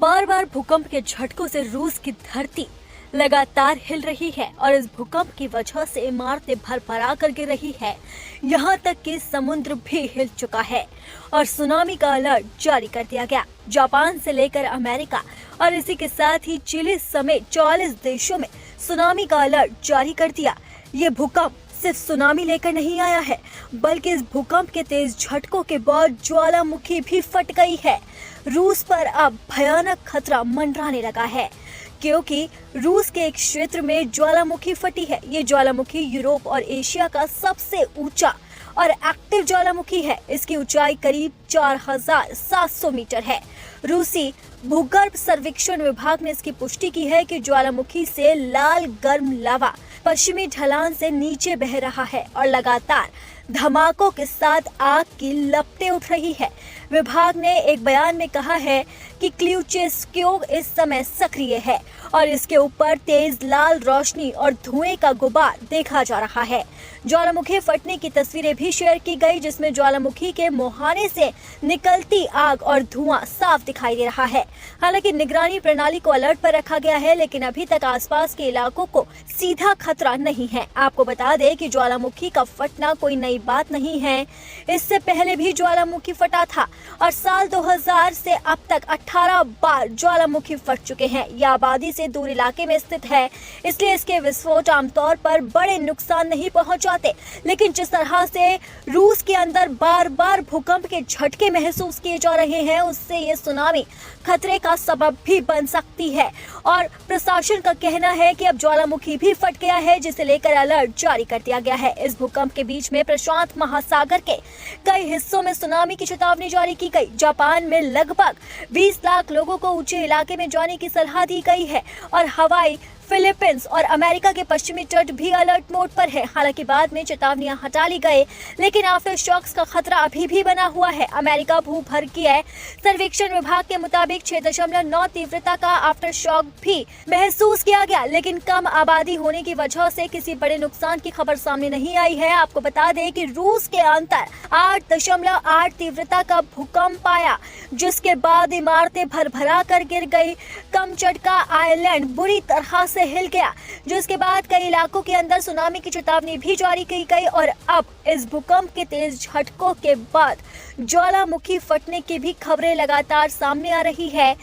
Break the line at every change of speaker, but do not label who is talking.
बार बार भूकंप के झटकों से रूस की धरती लगातार हिल रही है और इस भूकंप की वजह से इमारतें भरभरा कर गिर रही है। यहाँ तक कि समुद्र भी हिल चुका है और सुनामी का अलर्ट जारी कर दिया गया। जापान से लेकर अमेरिका और इसी के साथ ही चिली समेत 44 देशों में सुनामी का अलर्ट जारी कर दिया। ये भूकंप सिर्फ सुनामी लेकर नहीं आया है, बल्कि इस भूकंप के तेज झटकों के बाद ज्वालामुखी भी फट गई है। रूस पर अब भयानक खतरा मंडराने लगा है, क्योंकि रूस के एक क्षेत्र में ज्वालामुखी फटी है। ये ज्वालामुखी यूरोप और एशिया का सबसे ऊंचा और एक्टिव ज्वालामुखी है। इसकी ऊंचाई करीब 4700 मीटर है। रूसी भूगर्भ सर्वेक्षण विभाग ने इसकी पुष्टि की है कि ज्वालामुखी से लाल गर्म लावा पश्चिमी ढलान से नीचे बह रहा है और लगातार धमाकों के साथ आग की लपटें उठ रही है। विभाग ने एक बयान में कहा है कि क्ल्यूचेस्क्यू इस समय सक्रिय है और इसके ऊपर तेज लाल रोशनी और धुएं का गुबार देखा जा रहा है। ज्वालामुखी फटने की तस्वीरें भी शेयर की गई, जिसमें ज्वालामुखी के मुहाने से निकलती आग और धुआं साफ दिखाई दे रहा है। हालांकि निगरानी प्रणाली को अलर्ट पर रखा गया है, लेकिन अभी तक आसपास के इलाकों को सीधा खतरा नहीं है। आपको बता दें कि ज्वालामुखी का फटना कोई नई बात नहीं है। इससे पहले भी ज्वालामुखी फटा था और साल 2000 से अब तक 18 बार ज्वालामुखी फट चुके हैं। यह आबादी से दूर इलाके में स्थित है, इसलिए इसके विस्फोट आमतौर पर बड़े नुकसान नहीं पहुंचाते। लेकिन जिस तरह से रूस के अंदर बार बार भूकंप के झटके महसूस किए जा रहे हैं, उससे ये सुनामी खतरे का सबब भी बन सकती है। और प्रशासन का कहना है कि अब ज्वालामुखी भी फट गया है, जिसे लेकर अलर्ट जारी कर दिया गया है। इस भूकंप के बीच में प्रशांत महासागर के कई हिस्सों में सुनामी की चेतावनी जारी की गई। जापान में लगभग 20 लाख लोगों को ऊंचे इलाके में जाने की सलाह दी गई है और हवाई, फिलीपींस और अमेरिका के पश्चिमी तट भी अलर्ट मोड पर है। हालांकि बाद में चेतावनियां हटा ली गई, लेकिन आफ्टर शॉक्स का खतरा अभी भी बना हुआ है। अमेरिका भूगर्भीय सर्वेक्षण विभाग के मुताबिक 6.9 तीव्रता का आफ्टर शॉक भी महसूस किया गया, लेकिन कम आबादी होने की वजह से किसी बड़े नुकसान की खबर सामने नहीं आई है। आपको बता दें कि रूस के अंदर 8.8 तीव्रता का भूकंप आया, जिसके बाद इमारतें भरभरा कर गिर गई। कमचटका आइलैंड बुरी तरह से हिल गया, जिसके बाद कई इलाकों के अंदर सुनामी की चेतावनी भी जारी की गई। और अब इस भूकंप के तेज झटकों के बाद ज्वालामुखी फटने की भी खबरें लगातार सामने आ रही है।